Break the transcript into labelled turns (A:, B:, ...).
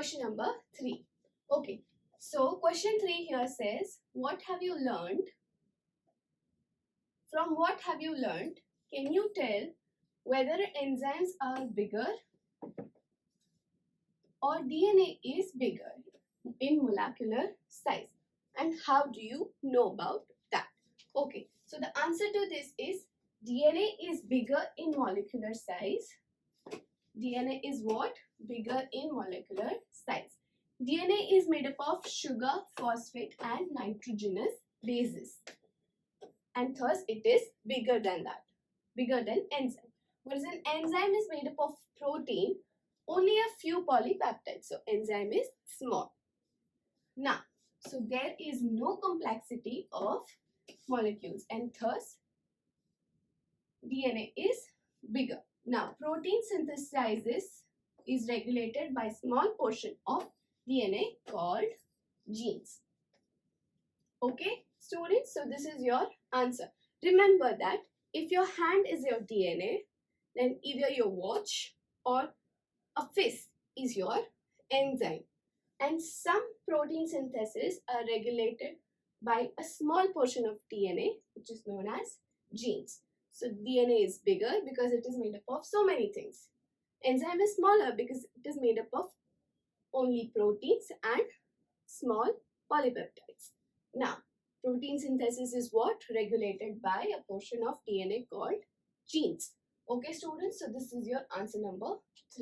A: question number 3. Okay, so question 3 here says, what have you learned? From what have you learned? Can you tell whether enzymes are bigger or DNA is bigger in molecular size? And how do you know about that? Okay, so the answer to this is DNA is bigger in molecular size. DNA is what? Bigger in molecular size. DNA is made up of sugar, phosphate and nitrogenous bases. And thus it is bigger than that. Bigger than enzyme. Whereas an enzyme is made up of protein, only a few polypeptides. So enzyme is small. Now, so there is no complexity of molecules and thus DNA is bigger. Now, protein synthesis is regulated by small portion of DNA called genes. Okay, students, so this is your answer. Remember that if your hand is your DNA, then either your watch or a fist is your enzyme. And some protein synthesis are regulated by a small portion of DNA, which is known as genes. So DNA is bigger because it is made up of so many things. Enzyme is smaller because it is made up of only proteins and small polypeptides. Now, protein synthesis is what? Regulated by a portion of DNA called genes. Okay, students, so this is your answer number 3.